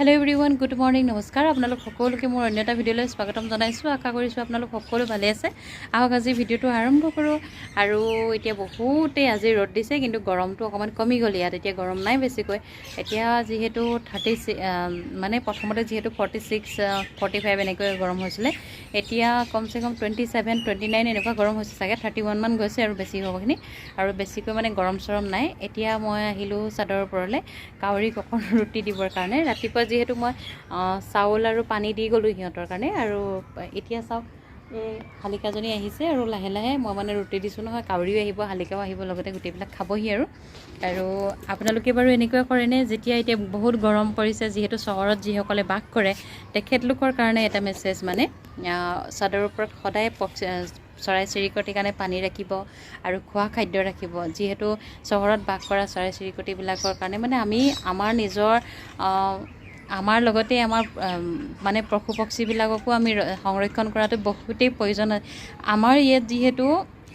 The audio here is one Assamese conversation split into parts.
हेलो एवरीवन गुड मर्निंग नमस्कार आपनालोक सकलोके मोर अन्य एटा भिडिओলৈ स्वागतम जनाइছো आशा কৰিছো আপোনালোক সকলো ভালে আছে আহক আজি ভিডিওটো আৰম্ভ কৰো আৰু এতিয়া বহুতে আজি ৰদ দিছে কিন্তু গৰমটো অকমান কমি গলি ইয়াত এতিয়া গৰম নাই বেছিকৈ এতিয়া যেহেতু 30 মানে প্ৰথমতে যেহেতু 46 45 এনেকৈ গৰম হৈছিল এতিয়া কমসে কম 27 29 এনেকুৱা গৰম হৈছে চাগে 31 মান গৈছে আৰু বেছি হ'বখিনি আৰু বেছিকৈ মানে গৰম চৰম নাই এতিয়া মই আহিলো চাদৰ ওপৰলে কাউৰী ককন ৰুটি দিবৰ কাৰণে ৰাতিপুৱা যেহেতু মই চাউল আৰু পানী দি গলো হিহঁতৰ কাৰণে আৰু এতিয়া চাও এই হালিকাজনী আহিছে আৰু লাহে লাহে মই মানে ৰুটি দিছো নহয় কাউৰীও আহিব হালিকাও আহিব লগতে গুটেবিলাক খাবহি আৰু আপোনালোকে বাৰু এনেকুৱা কৰে নে যেতিয়া এতিয়া বহুত গৰম পৰিছে যেহেতু চহৰত যিসকলে বাস কৰে তেখেতলোকৰ কাৰণে এটা মেছেজ মানে চাদৰৰ ওপৰত সদায় চৰাই চিৰিকটিৰ কাৰণে পানী ৰাখিব আৰু খোৱা খাদ্য ৰাখিব যেহেতু চহৰত বাস কৰা চৰাই চিৰিকটিবিলাকৰ কাৰণে মানে আমি আমাৰ নিজৰ আমাৰ লগতে আমাৰ মানে পশু পক্ষীবিলাককো আমি সংৰক্ষণ কৰাটো বহুতেই প্ৰয়োজন আমাৰ ইয়াত যেহেতু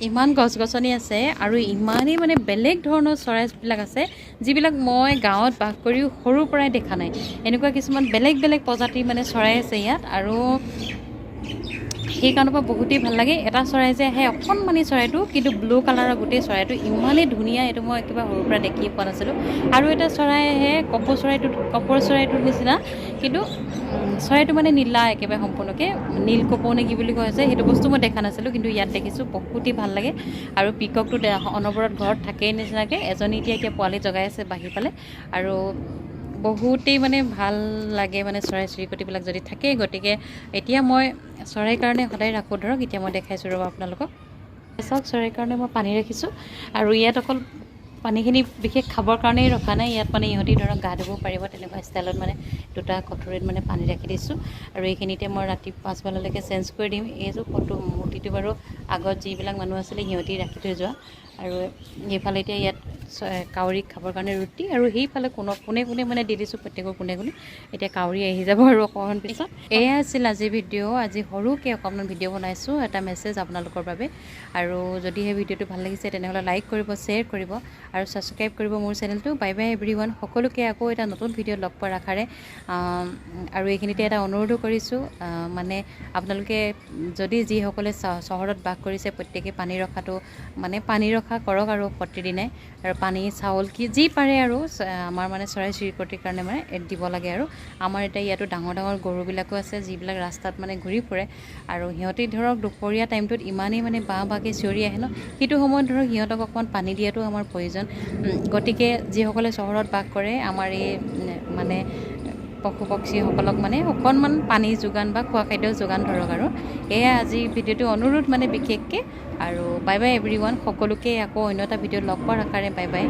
ইমান গছ-গছনি আছে আৰু ইমানেই মানে বেলেগ ধৰণৰ চৰাইবিলাক আছে যিবিলাক মই গাঁৱত বাস কৰিও সৰুৰ পৰাই দেখা নাই এনেকুৱা কিছুমান বেলেগ বেলেগ প্ৰজাতিৰ মানে চৰাই আছে ইয়াত আৰু সেই কাৰণে বহুতেই ভাল লাগে এটা চৰাই যে আহে অকণমানি চৰাইটো কিন্তু ব্লু কালাৰৰ গোটেই চৰাইটো ইমানেই ধুনীয়া এইটো মই কিবা সৰুৰ পৰা দেখি পোৱা নাছিলোঁ আৰু এটা চৰাই আহে কপৌ চৰাইটোৰ নিচিনা কিন্তু চৰাইটো মানে নীলা একেবাৰে সম্পূৰ্ণকৈ নীল কপৌ নেকি বুলি কয় যে সেইটো বস্তু মই দেখা নাছিলোঁ কিন্তু ইয়াত দেখিছোঁ বহুতেই ভাল লাগে আৰু পিককটো অনবৰত ঘৰত থাকেই নিচিনাকৈ এজনী এতিয়া পোৱালি জগাই আছে বাঢ়ি পালে আৰু বহুতেই মানে ভাল লাগে মানে চৰাই চিৰিকটিবিলাক যদি থাকে গতিকে এতিয়া মই চৰাইৰ কাৰণে সদায় ৰাখো ধৰক এতিয়া মই দেখাইছোঁ ৰ'ব আপোনালোকক চাওক চৰাইৰ কাৰণে মই পানী ৰাখিছোঁ আৰু ইয়াত অকল পানীখিনি বিশেষ খাবৰ কাৰণেই ৰখা নাই ইয়াত মানে ইহঁতি ধৰক গা ধুব পাৰিব তেনেকুৱা ষ্টাইলত মানে দুটা কটৰীত মানে পানী ৰাখি দিছোঁ আৰু এইখিনিতে মই ৰাতি 5 বজালৈকে চেঞ্জ কৰি দিম এইযোৰ ফটো মূৰ্তিটো বাৰু আগত যিবিলাক মানুহ আছিলে সিহঁতি ৰাখি থৈ যোৱা আৰু এইফালে এতিয়া ইয়াত কাউৰীক খাবৰ কাৰণে ৰুটি আৰু সেইফালে কোনে মানে দি দিছোঁ প্ৰত্যেকৰ কোনে এতিয়া কাউৰী আহি যাব আৰু অকণমান পিছত এয়া আছিল আজি ভিডিঅ' আজি সৰুকৈ অকণমান ভিডিঅ' বনাইছোঁ এটা মেছেজ আপোনালোকৰ বাবে আৰু যদি সেই ভিডিঅ'টো ভাল লাগিছে তেনেহ'লে লাইক কৰিব শ্বেয়াৰ কৰিব আৰু ছাবস্ক্ৰাইব কৰিব মোৰ চেনেলটো বাই বাই এভৰিৱান সকলোকে আকৌ এটা নতুন ভিডিঅ' লগ পোৱাৰ আশাৰে আৰু এইখিনিতে এটা অনুৰোধো কৰিছোঁ মানে আপোনালোকে যদি যিসকলে চহৰত বাস কৰিছে প্ৰত্যেকে পানী ৰখা কৰক আৰু প্ৰতিদিনাই আৰু পানী চাউল কি যি পাৰে আৰু আমাৰ মানে চৰাই চিৰিকটিৰ কাৰণে মানে দিব লাগে আৰু আমাৰ এতিয়া ইয়াতো ডাঙৰ ডাঙৰ গৰুবিলাকো আছে যিবিলাক ৰাস্তাত মানে ঘূৰি ফুৰে আৰু সিহঁতে ধৰক দুপৰীয়া টাইমটোত ইমানেই মানে বাঁকে চিঞৰি আহে ন সেইটো সময়ত ধৰক সিহঁতক অকণমান পানী দিয়াটো আমাৰ প্ৰয়োজন গতিকে যিসকলে চহৰত বাস কৰে আমাৰ এই মানে পশু পক্ষীসকলক মানে অকণমান পানী যোগান বা খোৱা খাদ্য যোগান ধৰক আৰু এয়া আজি ভিডিঅ'টো অনুৰোধ মানে বিশেষকৈ আৰু বাই বাই এভৰিৱান সকলোকে আকৌ অন্য এটা ভিডিঅ'ত লগ পোৱাৰ আশাৰে বাই বাই।